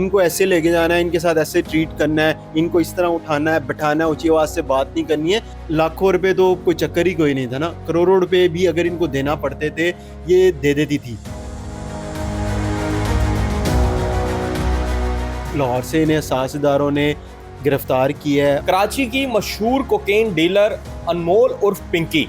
इनको ऐसे लेके जाना है, इनके साथ ऐसे ट्रीट करना है, इनको इस तरह उठाना है, बैठाना है, ऊंची आवाज़ से बात नहीं करनी है। लाखों रुपए तो कोई चक्कर ही कोई नहीं था ना, करोड़ों रुपए भी अगर इनको देना पड़ते थे ये दे देती थी। लाहौर से इन्हें साहसदारों ने गिरफ्तार किया है। कराची की मशहूर कोकेन डीलर अनमोल उर्फ पिंकी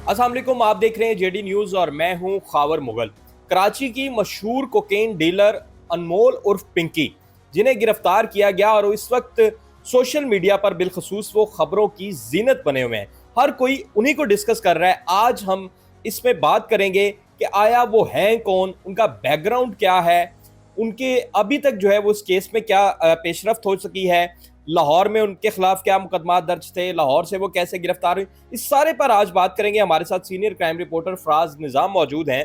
अस्सलाम वालेकुम, आप देख रहे हैं जेडी न्यूज और मैं हूं खावर मुगल। कराची की मशहूर कोकेन डीलर अनमोल उर्फ पिंकी जिन्हें गिरफ्तार किया गया और इस वक्त सोशल मीडिया पर बिलखसूस वो खबरों की जीनत बने हुए हैं। हर कोई उन्हीं को डिस्कस कर रहा है। आज हम इसमें बात करेंगे कि आया वो हैं कौन, उनका बैकग्राउंड क्या है, उनके अभी तक जो है वो इस केस में क्या पेशरफ्त हो सकी है, लाहौर में उनके खिलाफ क्या मुकदमा दर्ज थे, लाहौर से वो कैसे गिरफ्तार हुई, इस सारे पर आज बात करेंगे। हमारे साथ सीनियर क्राइम रिपोर्टर फराज निज़ाम मौजूद हैं।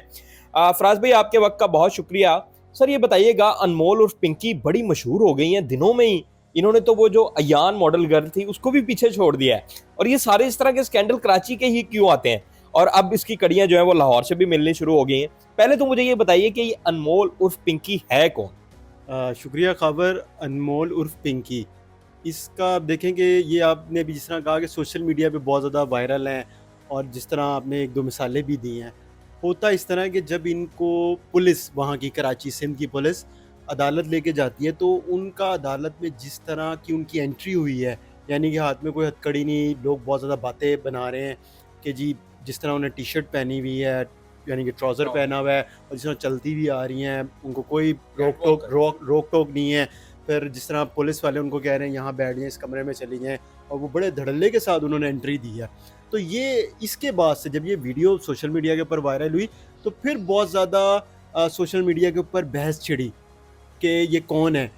फराज भाई, आपके वक्त का बहुत शुक्रिया। सर ये बताइएगा, अनमोल और पिंकी बड़ी मशहूर हो गई हैं दिनों में ही। इन्होंने तो वो जो अयान मॉडल गर्ल थी उसको भी पीछे छोड़ दिया है, और ये सारे इस तरह के स्कैंडल कराची के ही क्यों आते हैं, और अब इसकी कड़ियां जो है वो लाहौर से भी मिलनी शुरू हो गई हैं। पहले तो मुझे ये बताइए कि ये अनमोल उर्फ पिंकी है कौन? शुक्रिया खबर। अनमोल उर्फ पिंकी, इसका आप देखेंगे, ये आपने भी जिस तरह कहा कि सोशल मीडिया पे बहुत ज़्यादा वायरल हैं, और जिस तरह आपने एक दो मिसालें भी दी हैं। होता इस तरह कि जब इनको पुलिस, वहाँ की कराची सिंध की पुलिस अदालत लेके जाती है, तो उनका अदालत में जिस तरह की उनकी एंट्री हुई है, यानी कि हाथ में कोई हथकड़ी नहीं, लोग बहुत ज़्यादा बातें बना रहे हैं कि जी जिस तरह उन्हें टी शर्ट पहनी हुई है, यानी कि ट्राउज़र पहना हुआ है, और जिस तरह चलती भी आ रही हैं, उनको कोई रोक टोक नहीं है। फिर जिस तरह पुलिस वाले उनको कह रहे हैं यहाँ बैठ जाएं, इस कमरे में चली जाएं, और वो बड़े धड़ल्ले के साथ उन्होंने एंट्री दी है। तो ये इसके बाद से जब ये वीडियो सोशल मीडिया के ऊपर वायरल हुई, तो फिर बहुत ज़्यादा सोशल मीडिया के ऊपर बहस छिड़ी कि ये कौन है।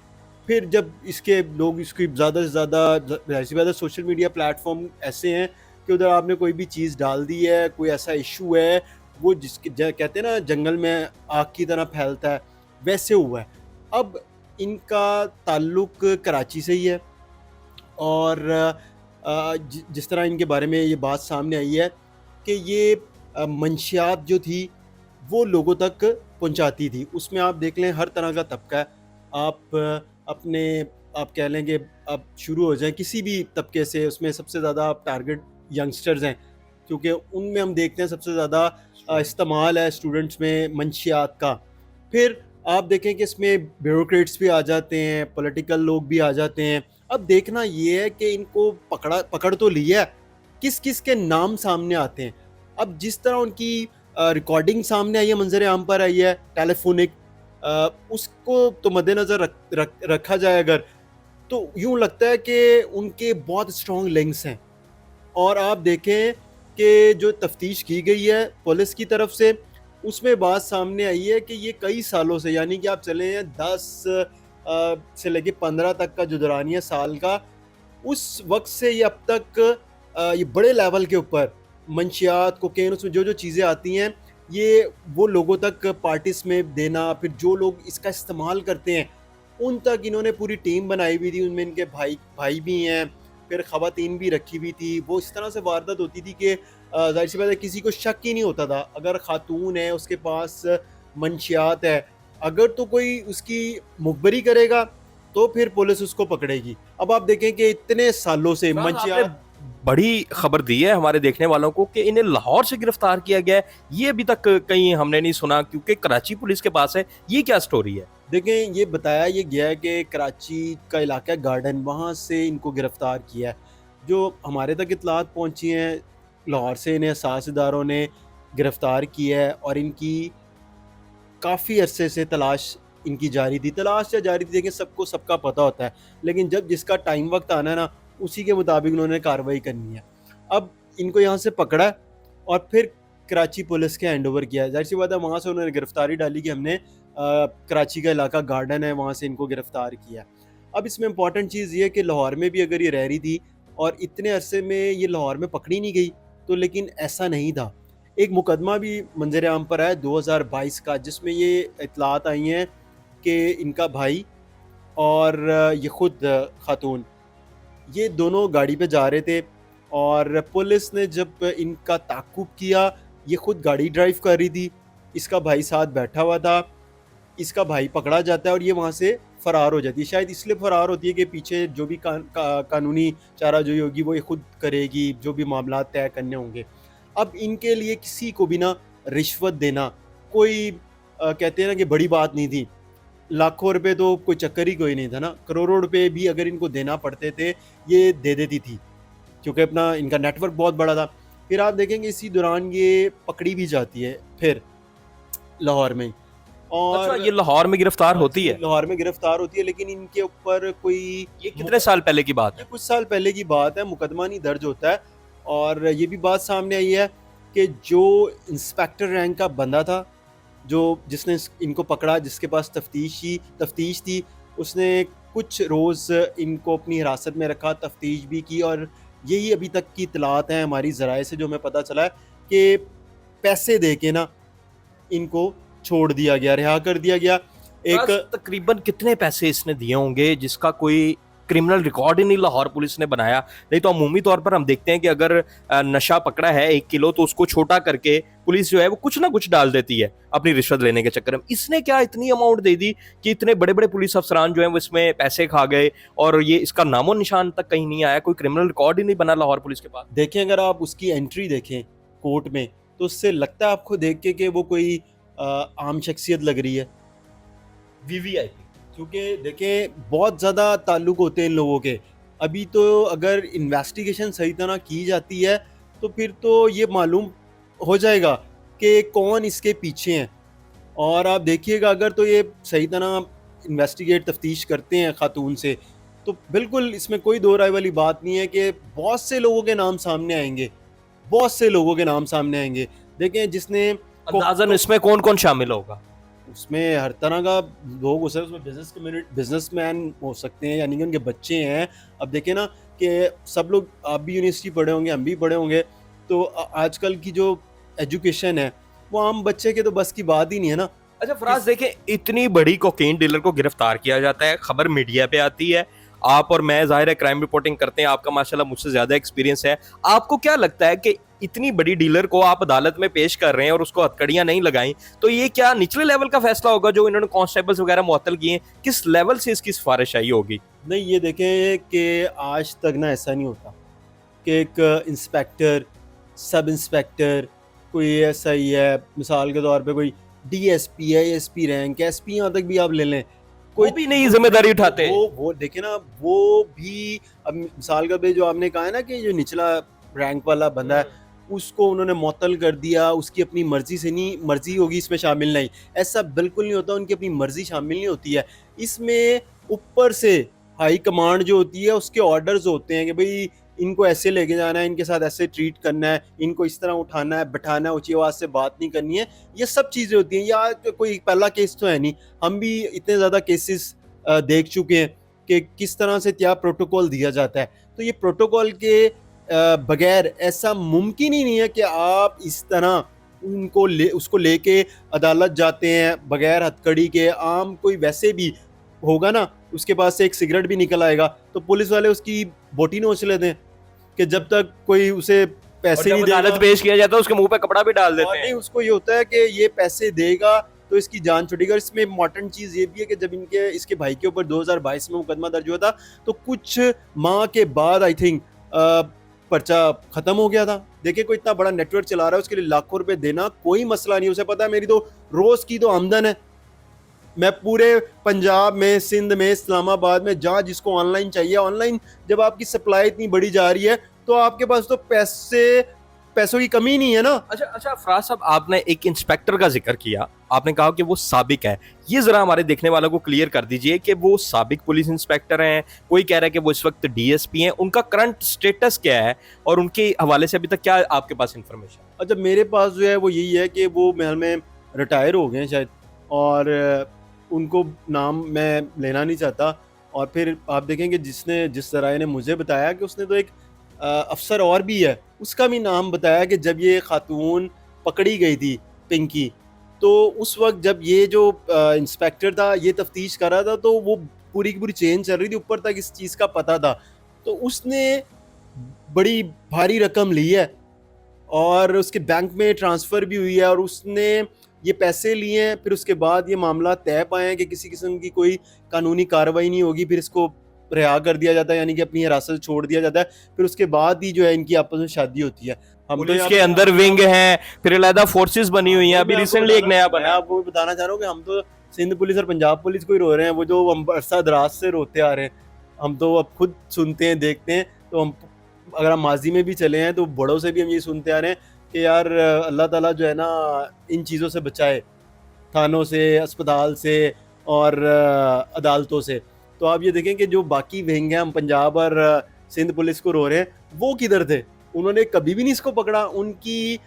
फिर जब इसके लोग इसकी ज़्यादा से ज़्यादा, ज़ाहिर सी बात है सोशल मीडिया प्लेटफॉर्म ऐसे हैं कि उधर आपने कोई भी चीज़ डाल दी है, कोई ऐसा इशू है, वो जिसके कहते हैं ना जंगल में आग की तरह फैलता है, वैसे हुआ है। अब इनका ताल्लुक कराची से ही है, और जिस तरह इनके बारे में ये बात सामने आई है कि ये मंशियात जो थी वो लोगों तक पहुंचाती थी। उसमें आप देख लें हर तरह का तबका है। आप अपने आप कह लें कि आप शुरू हो जाएं किसी भी तबके से, उसमें सबसे ज़्यादा आप टारगेट यंगस्टर्स हैं, क्योंकि उनमें हम देखते हैं सबसे ज़्यादा इस्तेमाल है स्टूडेंट्स में मंशियात का। फिर आप देखें कि इसमें ब्यूरोक्रेट्स भी आ जाते हैं, पॉलिटिकल लोग भी आ जाते हैं। अब देखना ये है कि इनको पकड़ तो लिया है, किस किस के नाम सामने आते हैं। अब जिस तरह उनकी रिकॉर्डिंग सामने आई है, मंजर आम पर आई है टेलीफोनिक, उसको तो मद्देनज़र रखा जाए अगर, तो यूँ लगता है कि उनके बहुत स्ट्रॉन्ग लिंक्स हैं। और आप देखें कि जो तफ्तीश की गई है पुलिस की तरफ से, उसमें बात सामने आई है कि ये कई सालों से, यानी कि आप चले हैं 10 से लेके 15 तक का जो दौरानिया साल का, उस वक्त से ये अब तक ये बड़े लेवल के ऊपर मंशियात, कोकेन, उसमें जो जो चीज़ें आती हैं, ये वो लोगों तक पार्टीज में देना, फिर जो लोग इसका इस्तेमाल करते हैं उन तक इन्होंने पूरी टीम बनाई हुई थी। उनमें इनके भाई भी हैं, फिर ख़वातीन भी रखी हुई थी। वो इस तरह से वारदात होती थी कि ज़ाहिर सी बात है किसी को शक ही नहीं होता था, अगर ख़ातून है उसके पास मंशियात है, अगर तो कोई उसकी मुखबरी करेगा तो फिर पुलिस उसको पकड़ेगी। अब आप देखें कि इतने सालों से आपने मंशियात, बड़ी खबर दी है हमारे देखने वालों को कि इन्हें लाहौर से गिरफ्तार किया गया है। ये अभी तक कहीं हमने नहीं सुना, क्योंकि कराची पुलिस के पास है। ये क्या स्टोरी है? देखें ये बताया ये गया है कि कराची का इलाका गार्डन, वहाँ से इनको गिरफ़्तार किया है। जो हमारे तक इत्तलात पहुँची हैं, लाहौर से इन्हें साहसदारों ने गिरफ़्तार किया है, और इनकी काफ़ी अरसे से तलाश इनकी जारी थी। तलाश या जारी थी, देखिए सबको सबका पता होता है, लेकिन जब जिसका टाइम वक्त आना है ना, उसी के मुताबिक उन्होंने कार्रवाई करनी है। अब इनको यहाँ से पकड़ा है और फिर कराची पुलिस के हैंड ओवर किया है। ज़ाहिर सी बात है वहाँ से उन्होंने गिरफ़्तारी डाली कि हमने कराची का इलाका गार्डन है, वहाँ से इनको गिरफ़्तार किया। अब इसमें इम्पॉर्टेंट चीज़ ये है कि लाहौर में भी अगर ये रह रही थी और इतने अरसे में ये लाहौर में पकड़ी नहीं गई, तो लेकिन ऐसा नहीं था। एक मुकदमा भी मंजर आम पर आया 2022 का, जिसमें ये इत्तलात आई हैं कि इनका भाई और ये ख़ुद ख़ातून, ये दोनों गाड़ी पे जा रहे थे, और पुलिस ने जब इनका ताक़ुब किया, ये खुद गाड़ी ड्राइव कर रही थी, इसका भाई साथ बैठा हुआ था, इसका भाई पकड़ा जाता है और ये वहाँ से फ़रार हो जाती है। शायद इसलिए फ़रार होती है कि पीछे जो भी कानूनी चाराजोई होगी वो ये खुद करेगी, जो भी मामला तय करने होंगे। अब इनके लिए किसी को भी ना रिश्वत देना कोई कहते हैं ना कि बड़ी बात नहीं थी। लाखों रुपए तो कोई चक्कर ही कोई नहीं था ना, करोड़ों रुपए भी अगर इनको देना पड़ते थे, ये दे देती थी, क्योंकि अपना इनका नेटवर्क बहुत बड़ा था। फिर आप देखेंगे इसी दौरान ये पकड़ी भी जाती है फिर लाहौर में। अच्छा, और ये लाहौर में गिरफ्तार होती है? लाहौर में गिरफ्तार होती है, लेकिन इनके ऊपर कोई ये कितने साल पहले की बात ये है? कुछ साल पहले की बात है, मुकदमा नहीं दर्ज होता है। और ये भी बात सामने आई है कि जो इंस्पेक्टर रैंक का बंदा था, जो जिसने इनको पकड़ा, जिसके पास तफ्तीश थी, उसने कुछ रोज़ इनको अपनी हिरासत में रखा, तफ्तीश भी की, और यही अभी तक की इत्तलात हैं हमारी ज़राए से जो हमें पता चला है कि पैसे दे के ना इनको छोड़ दिया गया, रिहा कर दिया गया। एक तकरीबन कितने पैसे इसने दिए होंगे जिसका कोई क्रिमिनल रिकॉर्ड ही नहीं लाहौर पुलिस ने बनाया? नहीं तो अमूमी तौर पर हम देखते हैं कि अगर नशा पकड़ा है 1 किलो तो उसको छोटा करके पुलिस जो है वो कुछ ना कुछ डाल देती है अपनी रिश्वत लेने के चक्कर में। इसने क्या इतनी अमाउंट दे दी कि इतने बड़े बड़े पुलिस अफसरान जो है वो इसमें पैसे खा गए और ये इसका नामो निशान तक कहीं नहीं आया, कोई क्रिमिनल रिकॉर्ड ही नहीं बना लाहौर पुलिस के पास। देखें, अगर आप उसकी एंट्री देखें कोर्ट में, तो उससे लगता है आपको देख के कि वो कोई आम शख्सियत लग रही है। वीवीआईपी। क्योंकि देखें बहुत ज़्यादा ताल्लुक होते हैं इन लोगों के। अभी तो अगर इन्वेस्टिगेशन सही तरह की जाती है तो फिर तो ये मालूम हो जाएगा कि कौन इसके पीछे हैं। और आप देखिएगा, अगर तो ये सही तरह इन्वेस्टिगेट तफ्तीश करते हैं खातून से, तो बिल्कुल इसमें कोई दो राय वाली बात नहीं है कि बहुत से लोगों के नाम सामने आएंगे, बहुत से लोगों के नाम सामने आएंगे। देखें, जिसने अंदाजन इसमें कौन कौन शामिल होगा? उसमें हर तरह का लोग हो सकते हैं, उसमें बिजनेसमैन हो सकते हैं, यानी कि उनके बच्चे हैं। अब देखें ना कि सब लोग, आप भी यूनिवर्सिटी पढ़े होंगे, हम भी पढ़े होंगे, तो आजकल की जो एजुकेशन है वो आम बच्चे के तो बस की बात ही नहीं है ना। अच्छा फराज, देखें इतनी बड़ी कोकेन डीलर को गिरफ्तार किया जाता है, खबर मीडिया पे आती है, आप और मैं जाहिर है क्राइम रिपोर्टिंग करते हैं, आपका माशाल्लाह मुझसे ज्यादा एक्सपीरियंस है। आपको क्या लगता है कि इतनी बड़ी डीलर को आप अदालत में पेश कर रहे हैं और उसको हथकड़ियां नहीं लगाई, तो ये क्या निचले लेवल का फैसला होगा जो इन्होंने कांस्टेबल्स वगैरह मुअत्तल किए हैं? किस लेवल से इसकी सिफारिश आई होगी? नहीं, ये देखें कि आज तक ना ऐसा नहीं होता कि एक इंस्पेक्टर, सब इंस्पेक्टर, कोई ऐसा ही है, मिसाल के तौर पे कोई डीएसपी है, एसपी रैंक, एसपी यहाँ तक भी आप ले लें, कोई भी नहीं जिम्मेदारी उठाते। वो देखे ना, वो भी अब मिसाल के तौर पे जो आपने कहा है ना कि जो निचला रैंक वाला बंदा है, उसको उन्होंने मुअत्तल कर दिया, उसकी अपनी मर्जी से नहीं, मर्जी होगी इसमें शामिल नहीं, ऐसा बिल्कुल नहीं होता, उनकी अपनी मर्जी शामिल नहीं होती है इसमें। ऊपर से हाई कमांड जो होती है उसके ऑर्डर्स होते हैं कि भाई इनको ऐसे लेके जाना है, इनके साथ ऐसे ट्रीट करना है, इनको इस तरह उठाना है, बैठाना है, ऊंची आवाज़ से बात नहीं करनी है, ये सब चीज़ें होती हैं। या तो कोई पहला केस तो है नहीं, हम भी इतने ज़्यादा केसेस देख चुके हैं कि किस तरह से क्या प्रोटोकॉल दिया जाता है। तो ये प्रोटोकॉल के बगैर ऐसा मुमकिन ही नहीं है कि आप इस तरह उसको लेके अदालत जाते हैं बगैर हथकड़ी के। आम कोई वैसे भी होगा ना, उसके पास से एक सिगरेट भी निकल आएगा तो पुलिस वाले उसकी बोटी नोच लेते हैं कि जब तक कोई उसे पैसे नहीं देगा, अदालत पेश किया जाता है उसके मुंह पे कपड़ा भी डाल देते और हैं। नहीं, उसको ये होता है कि ये पैसे देगा तो इसकी जान छुटेगी। और इसमें इम्पॉर्टेंट चीज़ ये भी है कि जब इसके भाई के ऊपर 2022 में मुकदमा दर्ज हुआ था, तो कुछ माह के बाद आई थिंक पर्चा खत्म हो गया था। देखिए, कोई इतना बड़ा नेटवर्क चला रहा है, उसके लिए लाखों रुपए देना कोई मसला नहीं। उसे पता है मेरी तो रोज की तो आमदन है, मैं पूरे पंजाब में, सिंध में, इस्लामाबाद में, जहाँ जिसको ऑनलाइन चाहिए, ऑनलाइन जब आपकी सप्लाई इतनी बढ़ी जा रही है तो आपके पास तो पैसों की कमी नहीं है ना। अच्छा फराज साहब, आपने एक इंस्पेक्टर का जिक्र किया, आपने कहा कि वो साबिक है, ये जरा हमारे देखने वालों को क्लियर कर दीजिए कि वो साबिक पुलिस इंस्पेक्टर हैं, कोई कह रहा है कि वो इस वक्त डीएसपी हैं, उनका करंट स्टेटस क्या है और उनके हवाले से अभी तक क्या आपके पास इंफॉर्मेशन? अच्छा, मेरे पास जो है वो यही है कि वो महल में रिटायर हो गए शायद, और उनको नाम मैं लेना नहीं चाहता। और फिर आप देखेंगे जिस जराए ने मुझे बताया कि उसने तो एक अफसर और भी है, उसका भी नाम बताया कि जब ये खातून पकड़ी गई थी पिंकी, तो उस वक्त जब ये जो इंस्पेक्टर था ये तफ्तीश कर रहा था, तो वो पूरी की पूरी चेन चल रही थी, ऊपर तक इस चीज़ का पता था। तो उसने बड़ी भारी रकम ली है और उसके बैंक में ट्रांसफ़र भी हुई है और उसने ये पैसे लिए हैं, फिर उसके बाद ये मामला तय पाए हैं कि किसी किस्म की कोई कानूनी कार्रवाई नहीं होगी, फिर इसको रिहा कर दिया जाता है, यानी कि अपनी हिरासत छोड़ दिया जाता है, फिर उसके बाद ही जो है इनकी आपस में शादी होती है। हम तो पुलिस यहाँ के पे अंदर विंग हैं, फिर अलहदा फोर्सेस बनी हुई हैं, अभी मैं आपको रिसेंटली एक नया मैं बना है। आपको बताना चाह रहा हूँ कि हम तो सिंध पुलिस और पंजाब पुलिस को ही रो रहे हैं, वो जो हम अरसा दराज से रोते आ रहे हैं। हम तो अब खुद सुनते हैं, देखते हैं, तो हम अगर हम माजी में भी चले हैं तो बड़ों से भी हम ये सुनते आ रहे हैं कि यार अल्लाह ताला जो है ना इन चीज़ों से बचाए, थानों से, अस्पताल से और अदालतों से। तो आप ये देखें कि जो बाकी विंग हैं, हम पंजाब और सिंध पुलिस को रो रहे हैं, वो किधर थे? उन्होंने कभी भी नहीं इसको पकड़ा, उनकी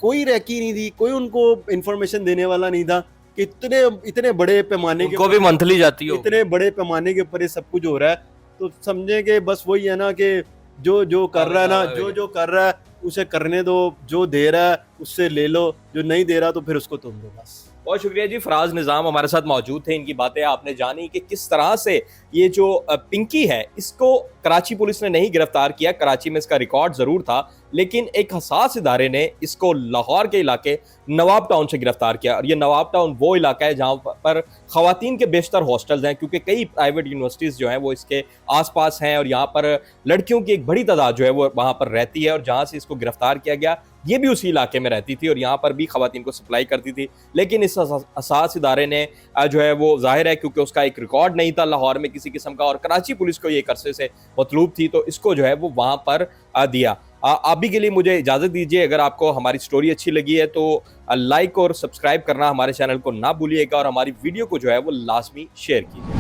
कोई रैकी नहीं थी, कोई उनको इन्फॉर्मेशन देने वाला नहीं था कि इतने इतने बड़े पैमाने के उनको भी मंथली जाती हो। इतने बड़े पैमाने के ऊपर ये सब कुछ हो रहा है। तो समझें कि बस वही है ना कि जो कर रहा है ना, जो कर रहा है उसे करने दो, जो दे रहा है उससे ले लो, जो नहीं दे रहा तो फिर उसको तुम दो बस। बहुत शुक्रिया जी, फराज निज़ाम हमारे साथ मौजूद थे। इनकी बातें आपने जानी कि किस तरह से ये जो पिंकी है, इसको कराची पुलिस ने नहीं गिरफ्तार किया, कराची में इसका रिकॉर्ड ज़रूर था, लेकिन एक हसास इदारे ने इसको लाहौर के इलाके नवाब टाउन से गिरफ्तार किया। और ये नवाब टाउन वो इलाका है जहाँ पर ख़वातीन के बेशतर हॉस्टल्स हैं, क्योंकि कई प्राइवेट यूनिवर्सिटीज़ जो हैं वो इसके आसपास हैं और यहाँ पर लड़कियों की एक बड़ी तादाद जो है वो वहाँ पर रहती है। और जहाँ से इसको गिरफ्तार किया गया, ये भी उसी इलाके में रहती थी और यहाँ पर भी ख़वातीन को सप्लाई करती थी। लेकिन इस असास इदारे ने जो है वो ज़ाहिर है क्योंकि उसका एक रिकॉर्ड नहीं था लाहौर में किसी किस्म का, और कराची पुलिस को ये एक अरसे से मतलूब थी, तो इसको जो है वो वहाँ पर दिया। अभी के लिए मुझे इजाज़त दीजिए। अगर आपको हमारी स्टोरी अच्छी लगी है तो लाइक और सब्सक्राइब करना हमारे चैनल को ना भूलिएगा और हमारी वीडियो को जो है वो लाजमी शेयर कीजिए।